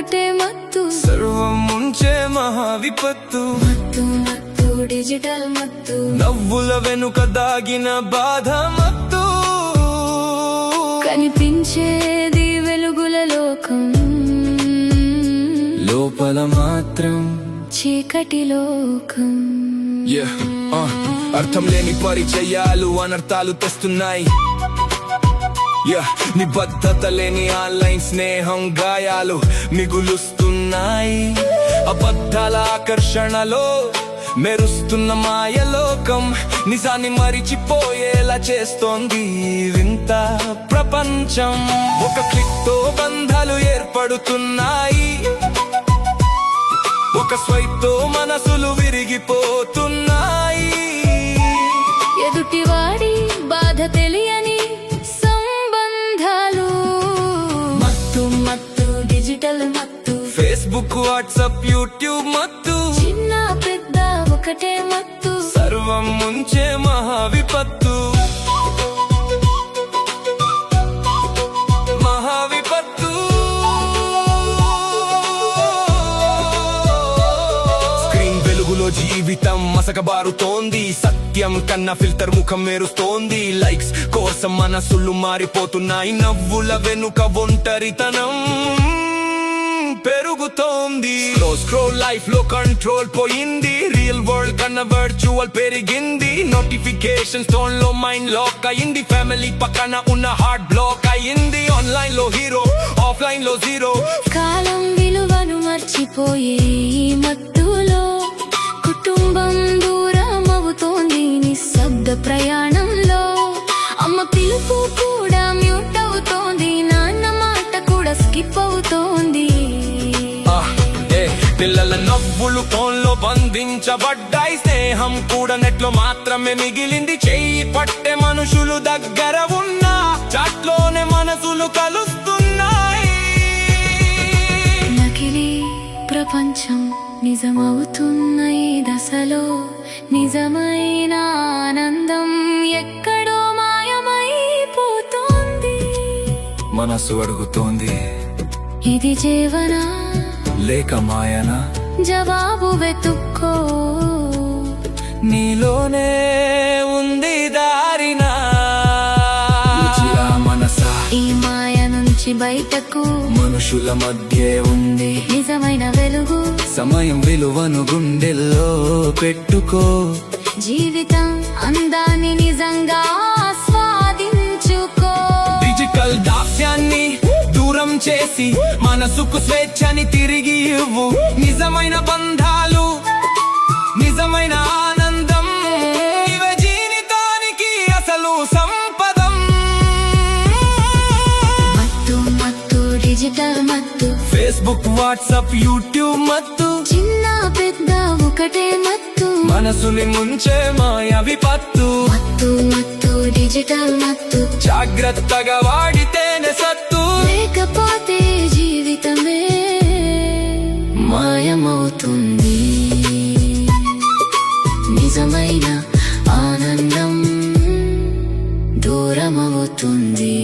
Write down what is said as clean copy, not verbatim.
ఒకటే మత్తు, సర్వం ముంచే మహావిపత్తు. మత్తు మత్తు డిజిటల్ మత్తు, నవ్వుల వెనుక దాగిన బాధ మత్తు. కనిపించేది వెలుగుల లోకం, లోపల మాత్రం చీకటి లోకం. అర్థం లేని పరిచయాలు అనర్థాలు తెస్తున్నాయి. నిబద్ధత లేని ఆన్లైన్ స్నేహం గాయాలు మిగులుస్తున్నాయి. అబద్ధాల ఆకర్షణలో మెరుస్తున్న మాయలోకం నిజాన్ని మరిచిపోయేలా చేస్తోంది వింత ప్రపంచం. ఒక క్లిక్ తో బంధాలు ఏర్పడుతున్నాయి, ఒక స్వైప్ తో మనసులు విరిగిపోతున్నాయి. ఎదుటివాడి బాధ తెలియని సంబంధాలు, మత్తు మత్తు డిజిటల్ మత్తు, ఫేస్బుక్ వాట్సాప్ యూట్యూబ్ మత్తు, చిన్న పెద్ద ఒకటే మత్తు, సర్వం ముంచే మహావిపత్తు. మహావిపత్తు. స్క్రీన్ వెలుగులో జీవితం మసకబారుతోంది, సత్యం కన్నా ఫిల్టర్ ముఖం మెరుస్తోంది. లైక్స్ కోసం మనసులు మారిపోతున్నాయి, నవ్వుల వెనుక ఒంటరితనం పెరుగుతోంది. స్క్రోల్ లైఫ్ లో కంట్రోల్ పోయింది, రియల్ వరల్డ్ కన్నా వర్చువల్ పెరిగింది. నోటిఫికేషన్ టోన్ లో మైండ్ లాక్ అయింది, ఫ్యామిలీ పక్కన ఉన్న హార్ట్ బ్లాక్ అయింది. ఆన్లైన్ లో హీరో, ఆఫ్లైన్ లో జీరో. కాలం విలువను మర్చిపోయే ఈ మత్తులో కుటుంబం దూరం అవుతోంది నిశ్శబ్ద ప్రయాణంలో. అమ్మ పిలుపు కూడా మ్యూట్ అవుతోంది, నాన్న మాట కూడా స్కిప్ అవుతోంది. పిల్లల నవ్వులు ఫోన్ లో బంధించబడ్డాయి, స్నేహం కూడా నెట్ లో మాత్రమే మిగిలింది. చెయ్యి పట్టే మనుషులు దగ్గర ఉన్నా చాట్లోనే మనసులు కలుస్తున్నాయి. నకిలీ ప్రపంచం నిజమవుతున్న ఈ దశలో నిజమైన ఆనందం ఎక్కడో మాయమైపోతోంది. మనసు అడుగుతోంది, ఇది జీవనా లేక మాయనా? జవాబు వెతుక్కో, నీలోనే ఉంది దారినా. మనసా ఈ మాయ నుంచి బయటకు మనుషుల మధ్య ఉంది నిజమైన వెలుగు. సమయం విలువను గుండెల్లో పెట్టుకో, జీవితం అందాన్ని నిజంగా ఆస్వాదించుకో. డిజిటల్ దాస్యాన్ని దూరం చేసి మనసుకు స్వేచ్ఛని తిరిగి ఇవ్వు. నిజమైన బంధాలు, నిజమైన ఆనందం, ఇవే జీవితానికి అసలు సంపదం. మత్తు మత్తు డిజిటల్ మత్తు, ఫేస్బుక్ వాట్సాప్ యూట్యూబ్ మత్తు, చిన్న పెద్ద ఒకటే మత్తు, మనసుని ముంచే మాయ విపత్తు. మత్తు మత్తు డిజిటల్ మత్తు, జాగ్రత్తగా వాడితేనే సత్తు, లేకపోతే జీవితమే మాయమవుతుంది. నిజమైన ఆనందం దూరమవుతుంది.